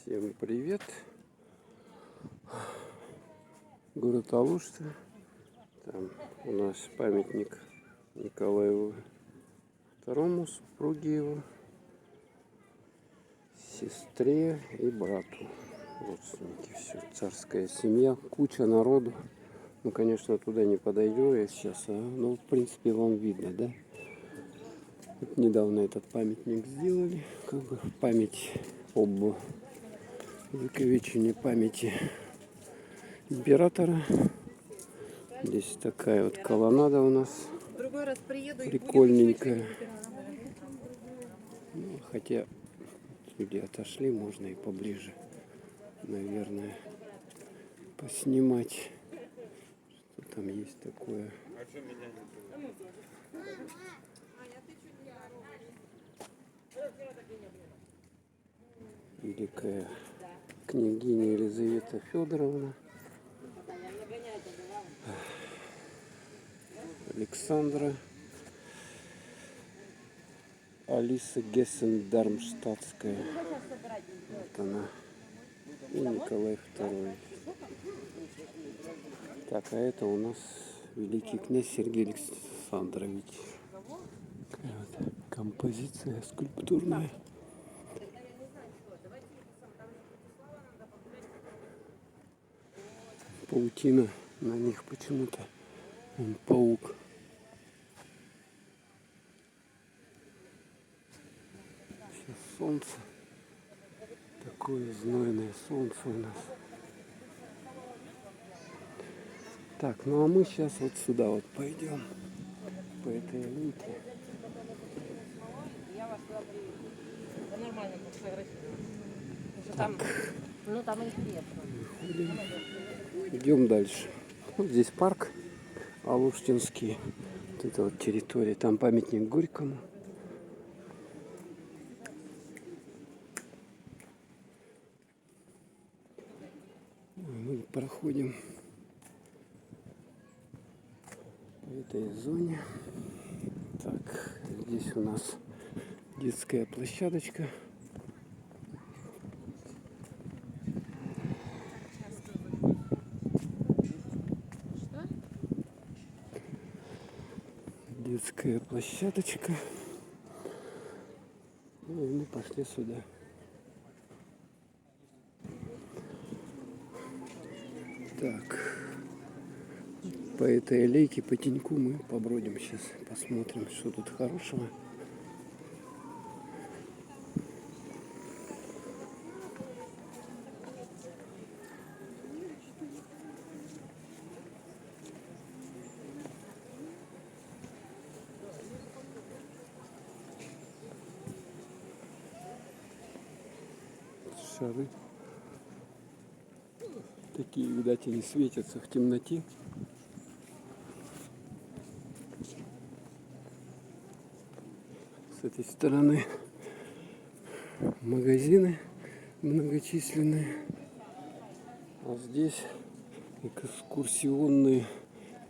Всем привет! Город Алушта. Там у нас памятник Николаю II, супруге его, сестре и брату. Родственники, все, царская семья, куча народу. Ну, конечно, туда не подойду я сейчас, ну, в принципе, вам видно, да? Вот недавно этот памятник сделали, как бы в память об увековечении памяти императора. Здесь такая вот колоннада у нас прикольненькая. Ну, хотя люди отошли, можно и поближе, наверное, поснимать, что там есть такое. Великая княгиня Елизавета Федоровна, Александра, Алиса Гессен-Дармштадтская. Вот она. И Николай II. Так, а это у нас великий князь Сергей Александрович. Такая вот композиция скульптурная. Паутина на них почему-то. Он паук. Сейчас солнце. Такое знойное солнце у нас. Так, ну а мы сейчас вот сюда вот пойдем. По этой аллейке. Так. Ну там интересно. Идем дальше. Вот здесь парк Алуштинский. Вот это вот территория. Там памятник Горькому. Мы проходим по этой зоне. Так, здесь у нас детская площадочка. Детская площадочка. Ну и мы пошли сюда. Так, по этой аллейке, по теньку мы побродим сейчас, посмотрим, что тут хорошего. Шары. Такие, видать, они светятся в темноте. С этой стороны магазины многочисленные. А здесь экскурсионные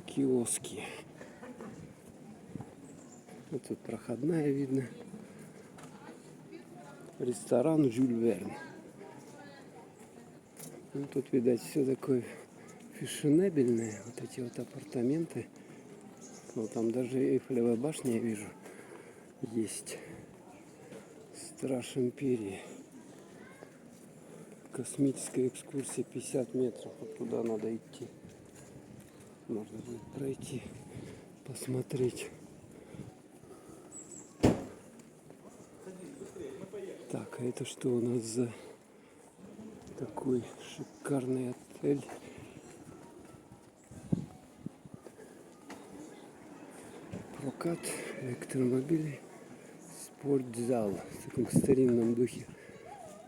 киоски. Вот тут проходная видно. Ресторан Жюль Верн. Ну, тут, видать, все такое фешенебельное. Вот эти вот апартаменты. Ну, там даже Эйфелевая башня, я вижу, есть. Страж империи. Космическая экскурсия 50 метров. Вот туда надо идти. Можно будет пройти, посмотреть. Так, а это что у нас за такой шикарный отель? Прокат электромобилей, спортзал в таком старинном духе,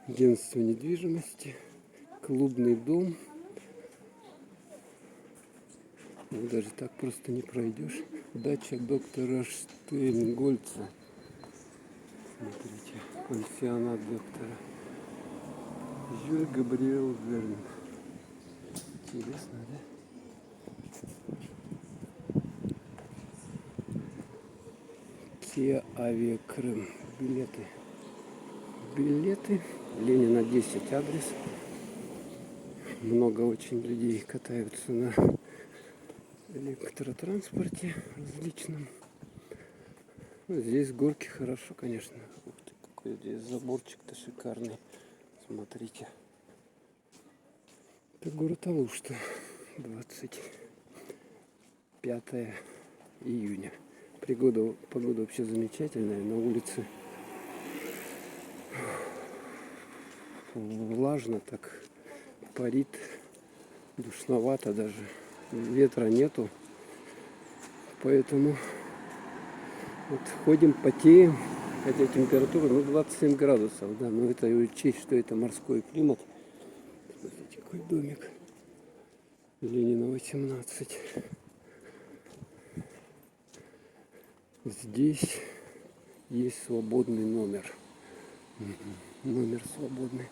агентство недвижимости, клубный дом. Ну, даже так просто не пройдешь. Дача доктора Штейнгольца. Смотрите, пансионат доктора Жюль Габриэл Верн. Интересно, да? Kia Авиа Крым. Билеты билеты. Ленина 10 адрес. Много очень людей катаются на электротранспорте различном. Ну, здесь горки хорошо, конечно. Ух ты, какой здесь заборчик-то шикарный. Смотрите. Это город Алушта. 25 июня. Погода вообще замечательная. На улице влажно, так парит, душновато даже. Ветра нету. Поэтому вот ходим, потеем. Хотя температура 27 градусов. Да, но это и учесть, что это морской климат. Смотрите, какой домик. Ленина 18. Здесь есть свободный номер. Номер свободный.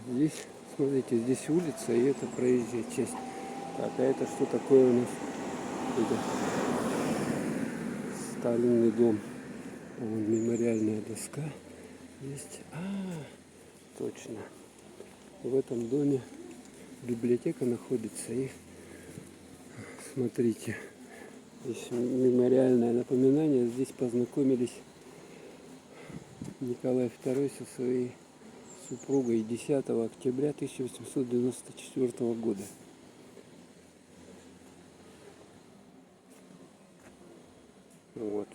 Здесь, смотрите, здесь улица, и это проезжая часть. Так, а это что такое у нас? Это Сталинный дом. Вон мемориальная доска есть. Точно. В этом доме библиотека находится. И смотрите, здесь мемориальное напоминание. Здесь познакомились Николай II со своей супругой 10 октября 1894 года. Вот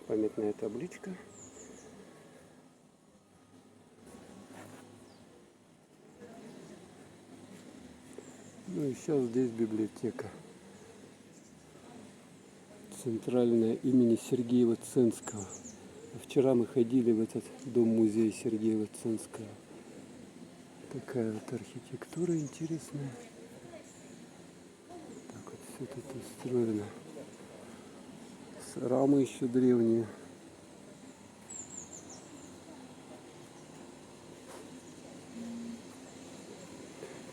памятная табличка. Ну и сейчас здесь библиотека. Центральная имени Сергеева-Ценского. Вчера мы ходили в этот дом-музей Сергеева-Ценского. Такая вот архитектура интересная. Так вот все тут устроено. Рамы еще древние.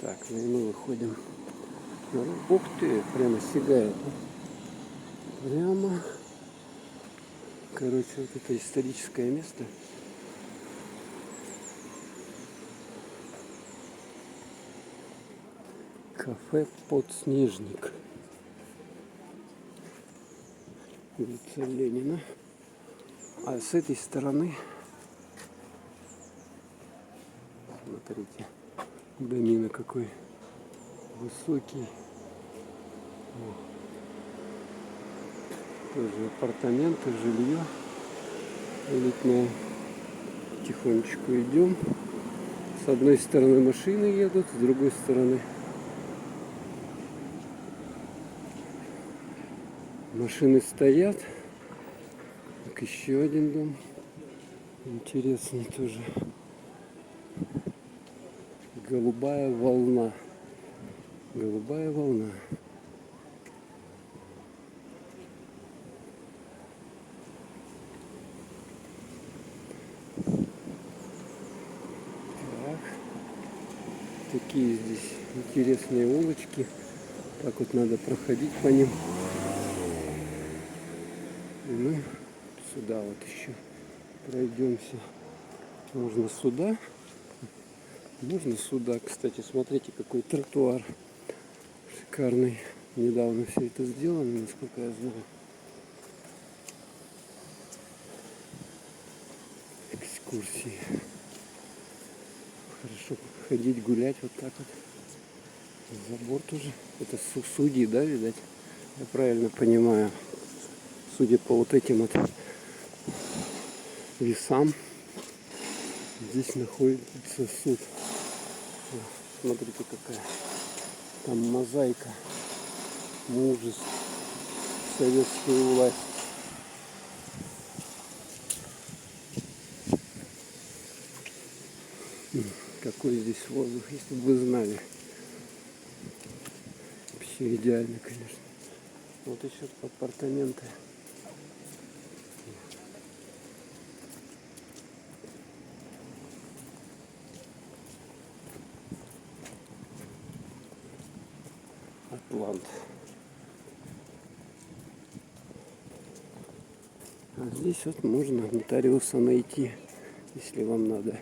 Так, ну и мы выходим. Ух ты, прямо сигает. Прямо. Короче, вот это историческое место. Кафе «Подснежник». Улица Ленина. А с этой стороны, смотрите, домина какой высокий. Тоже апартаменты, жилье элитное. Тихонечку идем. С одной стороны машины едут, с другой стороны машины стоят. Так, еще один дом. Интересный тоже. Голубая волна. Голубая волна. Так. Такие здесь интересные улочки. Так вот надо проходить по ним. И мы сюда вот еще пройдемся. Можно сюда. Можно сюда. Кстати, смотрите, какой тротуар шикарный. Недавно все это сделано, насколько я знаю. Экскурсии. Хорошо ходить, гулять вот так вот. Забор тоже. Это судьи, да, видать? Я правильно понимаю. Судя по вот этим вот весам, здесь находится суд. Смотрите, какая там мозаика. Мужеств, советскую власть. Какой здесь воздух, если бы вы знали. Вообще идеально, конечно. Вот еще апартаменты. Атлант. А здесь вот можно нотариуса найти если вам надо.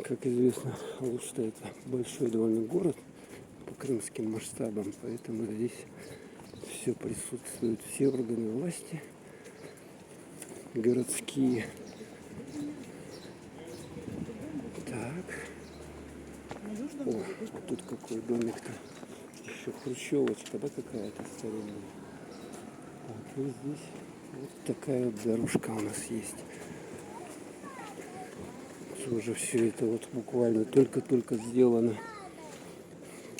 Как известно, Алушта это большой довольно город по крымским масштабам, поэтому здесь все присутствует, все органы власти, городские. Так. О, а тут какой домик-то. Еще хрущевочка, да, какая-то старинная. Так, и здесь вот такая вот дорожка у нас есть. Уже все это вот буквально только-только сделано.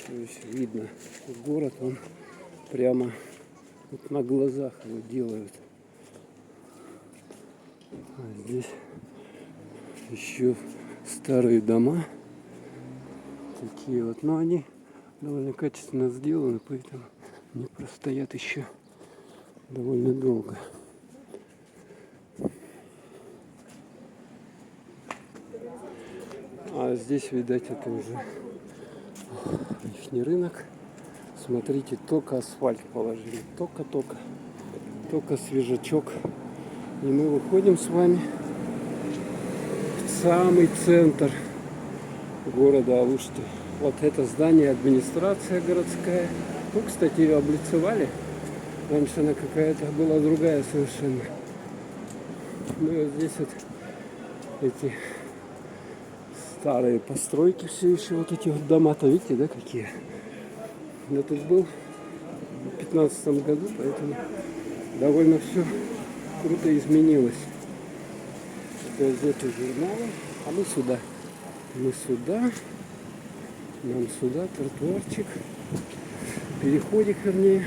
То есть видно, город, он прямо вот на глазах его делают. А здесь еще старые дома. Такие вот, но они довольно качественно сделаны, поэтому они простоят еще довольно долго. А здесь, видать, это уже ихний рынок. Смотрите, только асфальт положили, только свежачок. И мы выходим с вами в самый центр города Алушты. Вот это здание, администрация городская. Ну, кстати, ее облицевали. Раньше она какая-то была другая совершенно. Ну и вот здесь вот эти старые постройки все еще, вот эти вот дома-то, видите, да, какие? Я тут был в 2015 году, поэтому довольно все круто изменилось. Газеты, журналы, а мы сюда. Нам сюда, тротуарчик, переходик, вернее.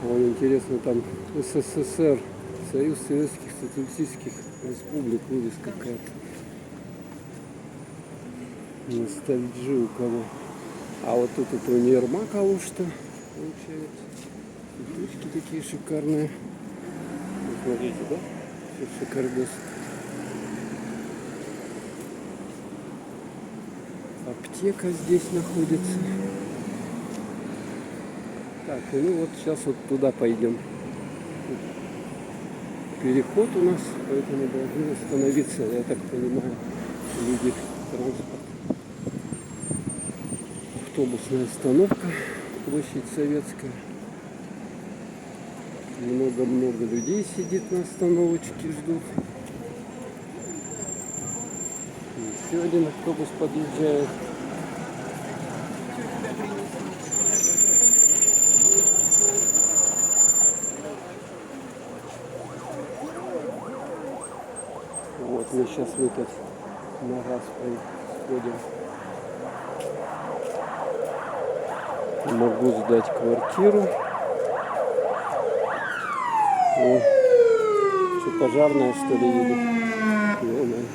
Ой, интересно, там СССР, Союз Советских Социалистических Республик, вывеска какая-то. Ностальджи у кого. А вот тут это универмаг Алушта, получается. Цветочки такие шикарные. Смотрите, да? Все шикардос. Аптека здесь находится. Так, ну вот сейчас вот туда пойдем. Переход у нас, поэтому должны остановиться, я так понимаю, люди транспорт. Автобусная остановка, площадь Советская. Много-много людей сидит на остановочке, ждут. И еще один автобус подъезжает. Вот мы сейчас в этот магаз сходим. Могу сдать квартиру. О, что, пожарная, что ли, едет? Ё-моё.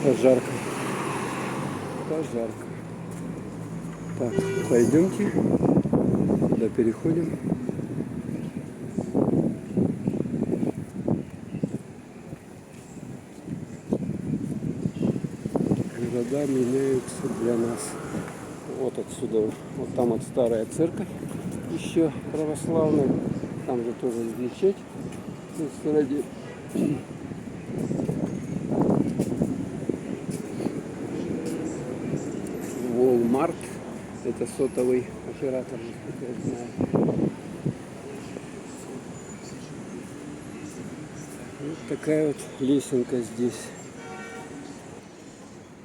Пожарка. Так, пойдемте. Сюда переходим. Города меняются для нас. Вот отсюда, вот там вот старая церковь, еще православная. Там же тоже мечеть. Ради. Walmart. Это сотовый оператор, как я знаю. Вот такая вот лесенка здесь.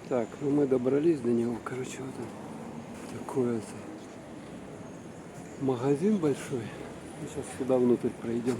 Так, ну мы добрались до него. Короче, вот он. Такой вот магазин большой. Сейчас сюда внутрь пройдем.